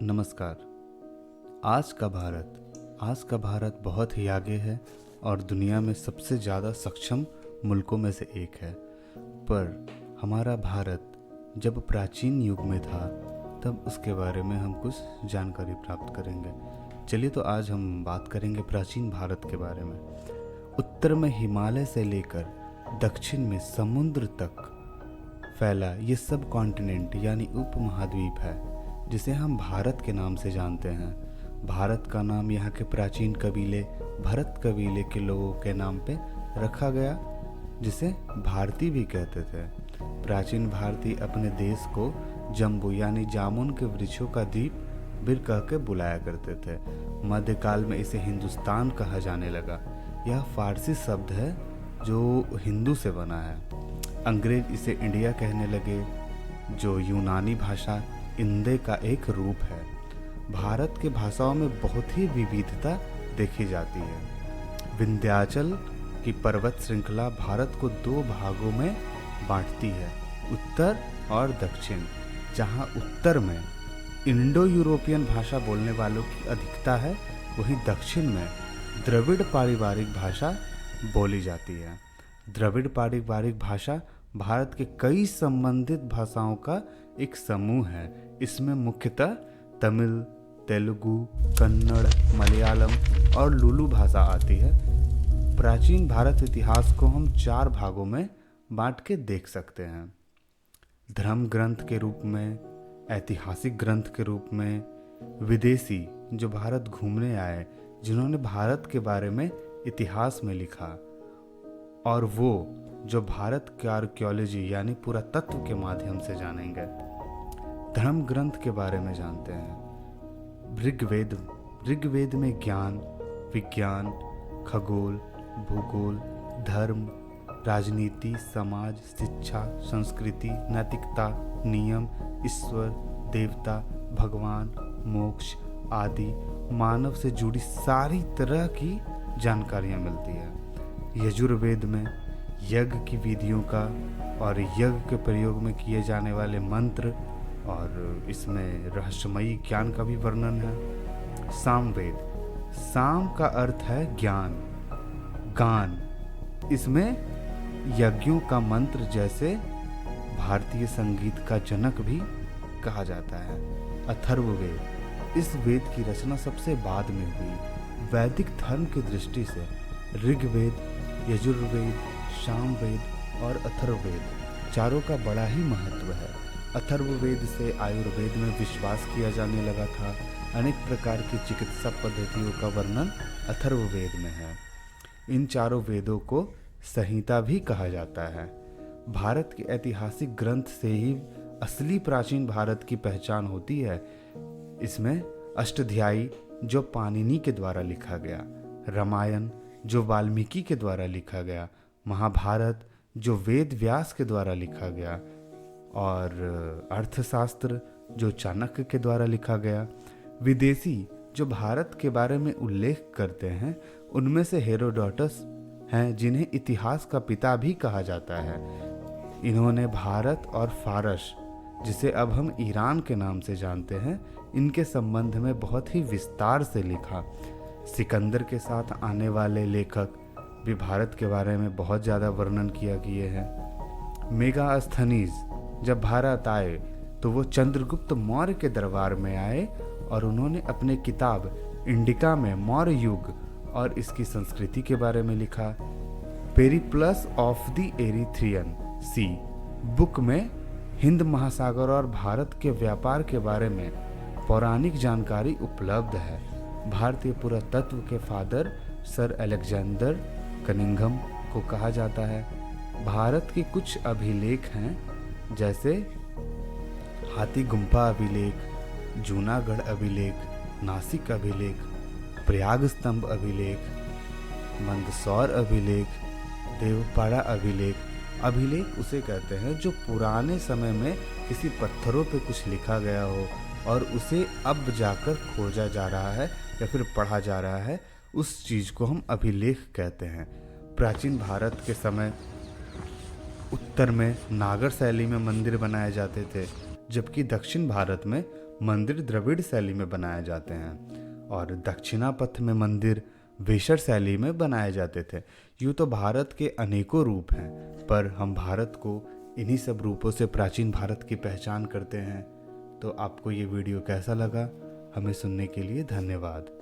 नमस्कार। आज का भारत बहुत ही आगे है और दुनिया में सबसे ज़्यादा सक्षम मुल्कों में से एक है। पर हमारा भारत जब प्राचीन युग में था तब उसके बारे में हम कुछ जानकारी प्राप्त करेंगे। चलिए तो आज हम बात करेंगे प्राचीन भारत के बारे में। उत्तर में हिमालय से लेकर दक्षिण में समुद्र तक फैला ये सब कॉन्टिनेंट यानी उपमहाद्वीप है, जिसे हम भारत के नाम से जानते हैं। भारत का नाम यहाँ के प्राचीन कबीले भरत कबीले के लोगों के नाम पे रखा गया, जिसे भारती भी कहते थे। प्राचीन भारतीय अपने देश को जम्बू यानी जामुन के वृक्षों का द्वीप भी कह के बुलाया करते थे। मध्यकाल में इसे हिंदुस्तान कहा जाने लगा। यह फारसी शब्द है जो हिंदू से बना है। अंग्रेज इसे इंडिया कहने लगे, जो यूनानी भाषा इंदे का एक रूप है। भारत के भाषाओं में बहुत ही विविधता देखी जाती है। विंध्याचल की पर्वत श्रृंखला भारत को दो भागों में बांटती है, उत्तर और दक्षिण। जहां उत्तर में इंडो यूरोपियन भाषा बोलने वालों की अधिकता है, वहीं दक्षिण में द्रविड़ पारिवारिक भाषा बोली जाती है। द्रविड़ पारिवारिक भाषा भारत के कई संबंधित भाषाओं का एक समूह है। इसमें मुख्यतः तमिल, तेलुगु, कन्नड़, मलयालम और लुलू भाषा आती है। प्राचीन भारत इतिहास को हम 4 भागों में बांट के देख सकते हैं: धर्म ग्रंथ के रूप में, ऐतिहासिक ग्रंथ के रूप में, विदेशी जो भारत घूमने आए, जिन्होंने भारत के बारे में इतिहास में लिखा, और वो जो भारत के आर्कियोलॉजी यानी पुरातत्व के माध्यम से जानेंगे। धर्म ग्रंथ के बारे में जानते हैं। ऋग्वेद में ज्ञान, विज्ञान, खगोल, भूगोल, धर्म, राजनीति, समाज, शिक्षा, संस्कृति, नैतिकता, नियम, ईश्वर, देवता, भगवान, मोक्ष आदि मानव से जुड़ी सारी तरह की जानकारियाँ मिलती है। यजुर्वेद में यज्ञ की विधियों का और यज्ञ के प्रयोग में किए जाने वाले मंत्र और इसमें रहस्यमयी ज्ञान का भी वर्णन है। सामवेद, साम का अर्थ है ज्ञान, गान, इसमें यज्ञों का मंत्र जैसे भारतीय संगीत का जनक भी कहा जाता है। अथर्ववेद, इस वेद की रचना सबसे बाद में हुई। वैदिक धर्म की दृष्टि से ऋग्वेद, यजुर्वेद, सामवेद और अथर्ववेद चारों का बड़ा ही महत्व है। अथर्ववेद से आयुर्वेद में विश्वास किया जाने लगा था। अनेक प्रकार की चिकित्सा पद्धतियों का वर्णन अथर्ववेद में है। इन चारों वेदों को संहिता भी कहा जाता है। भारत के ऐतिहासिक ग्रंथ से ही असली प्राचीन भारत की पहचान होती है। इसमें अष्टाध्यायी जो पाणिनि के द्वारा लिखा गया, रामायण जो वाल्मीकि के द्वारा लिखा गया, महाभारत जो वेद व्यास के द्वारा लिखा गया, और अर्थशास्त्र जो चाणक्य के द्वारा लिखा गया। विदेशी जो भारत के बारे में उल्लेख करते हैं, उनमें से हेरोडोटस हैं, जिन्हें इतिहास का पिता भी कहा जाता है। इन्होंने भारत और फारस, जिसे अब हम ईरान के नाम से जानते हैं, इनके संबंध में बहुत ही विस्तार से लिखा। सिकंदर के साथ आने वाले लेखक भी भारत के बारे में बहुत ज़्यादा वर्णन किया गए हैं। मेगास्थनीज जब भारत आए तो वो चंद्रगुप्त मौर्य के दरबार में आए और उन्होंने अपने किताब इंडिका में मौर्य युग और इसकी संस्कृति के बारे में लिखा। Periplus of the Erythraean Sea book में हिंद महासागर और भारत के व्यापार के बारे में पौराणिक जानकारी उपलब्ध है। भारतीय पुरातत्व के फादर सर अलेक्जेंडर कनिंघम को कहा जाता है। भारत के कुछ अभिलेख हैं, जैसे हाथी गुम्फा अभिलेख, जूनागढ़ अभिलेख, नासिक अभिलेख, प्रयाग स्तंभ अभिलेख, मंदसौर अभिलेख, देवपाड़ा अभिलेख। अभिलेख उसे कहते हैं जो पुराने समय में किसी पत्थरों पे कुछ लिखा गया हो और उसे अब जाकर खोजा जा रहा है या फिर पढ़ा जा रहा है, उस चीज़ को हम अभिलेख कहते हैं। प्राचीन भारत के समय उत्तर में नागर शैली में मंदिर बनाए जाते थे, जबकि दक्षिण भारत में मंदिर द्रविड़ शैली में बनाए जाते हैं और दक्षिणापथ में मंदिर वेशर शैली में बनाए जाते थे। यूँ तो भारत के अनेकों रूप हैं, पर हम भारत को इन्हीं सब रूपों से प्राचीन भारत की पहचान करते हैं। तो आपको ये वीडियो कैसा लगा? हमें सुनने के लिए धन्यवाद।